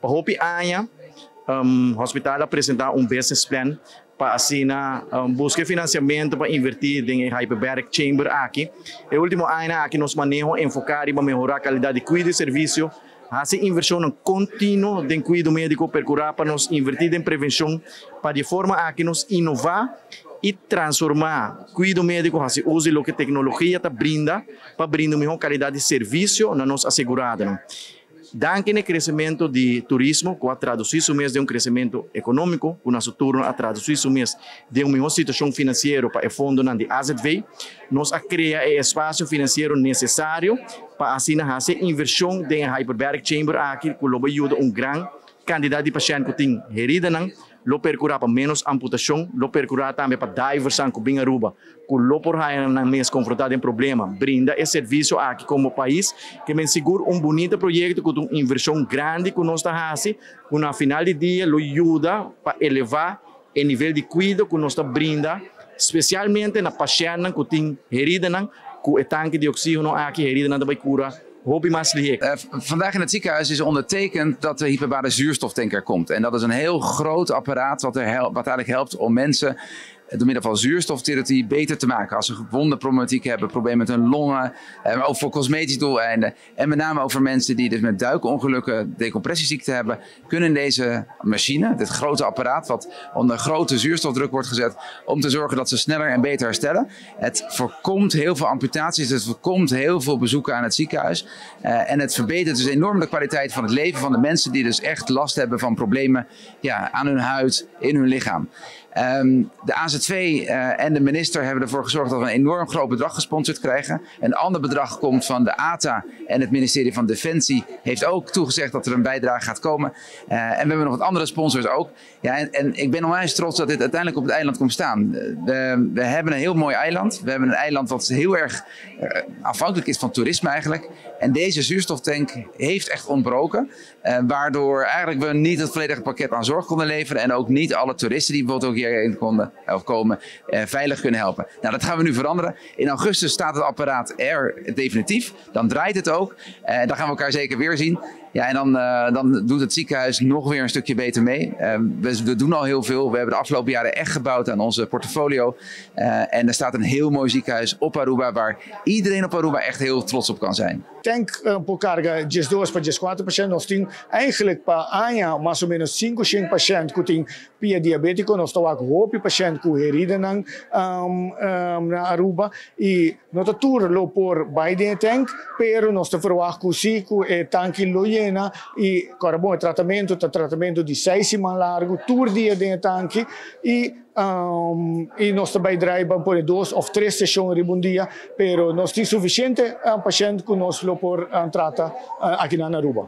Hopi anya, hospital apresentar business plan para assim buscar financiamento para invertir em hyperbaric chamber aqui. E último ano aqui nós manejamos enfocar para melhorar a qualidade de cuidado e serviço. Assim, inversão contínua em cuidado médico percurar para nós invertir em prevenção para de forma a que nos inovar e transformar cuidado médico assim use o que a tecnologia está brinda para brindar melhor qualidade de serviço na nossa assegurada. Danke no crescimento de turismo, que a traduzir isso mesmo de crescimento econômico, o nosso turno a traduzir isso mesmo de melhor situação financeira para o fundo de AZV, nós criamos o espaço financeiro necessário para assim fazer inversão em hyperbaric chamber aqui que ajuda grande quantidade de pacientes que têm herida lo percurar para menos amputação, lo percurar também para diversão que bem Aruba, que lo por aí na mês confrontado em problema, brinda esse serviço aqui como país, que me segura bonito projeto com uma inversão grande que nós está fazendo, que na final de dia lo ajuda para elevar o nível de cuidado que nós está brinda, especialmente na paciente que tem herida que o tanque de oxígeno aqui herida também cura. Vandaag in het ziekenhuis is ondertekend dat de hyperbare zuurstoftank er komt. En dat is een heel groot apparaat wat eigenlijk helpt om mensen door middel van zuurstoftherapie beter te maken. Als ze wondenproblematiek hebben, problemen met hun longen, maar ook voor cosmetische doeleinden. En met name ook voor mensen die dus met duikongelukken, decompressieziekte hebben, kunnen deze machine, dit grote apparaat wat onder grote zuurstofdruk wordt gezet, om te zorgen dat ze sneller en beter herstellen. Het voorkomt heel veel amputaties, het voorkomt heel veel bezoeken aan het ziekenhuis. En het verbetert dus enorm de kwaliteit van het leven van de mensen die dus echt last hebben van problemen aan hun huid, in hun lichaam. De AZV en de minister hebben ervoor gezorgd dat we een enorm groot bedrag gesponsord krijgen. Een ander bedrag komt van de ATA en het ministerie van Defensie heeft ook toegezegd dat er een bijdrage gaat komen. En we hebben nog wat andere sponsors ook. Ja, en ik ben onwijs trots dat dit uiteindelijk op het eiland komt staan. We hebben een heel mooi eiland. We hebben een eiland wat heel erg afhankelijk is van toerisme eigenlijk. En deze zuurstoftank heeft echt ontbroken. Waardoor eigenlijk we niet het volledige pakket aan zorg konden leveren. En ook niet alle toeristen die bijvoorbeeld ook hierheen konden komen veilig kunnen helpen. Nou, dat gaan we nu veranderen. In augustus staat het apparaat er definitief. Dan draait het ook. Dan gaan we elkaar zeker weer zien. Ja, en dan doet het ziekenhuis nog weer een stukje beter mee. We doen al heel veel. We hebben de afgelopen jaren echt gebouwd aan onze portfolio. En er staat een heel mooi ziekenhuis op Aruba waar iedereen op Aruba echt heel trots op kan zijn. Tank por carga de 2 para 4%, nós temos eigenlijk para anha mais ou menos 5% que tem pia diabético, nós estamos com 8% com herida na Aruba e nós tour lo por Biden tank, pero nós verwacht com sico e tanque lo llena e carbono tratamento de 6 semanas largo, tour dia de tanque e nós também draaien por 2 of 3 sessões por dia, pero nós temos suficiente paciente que nós lo por trata aqui na Aruba.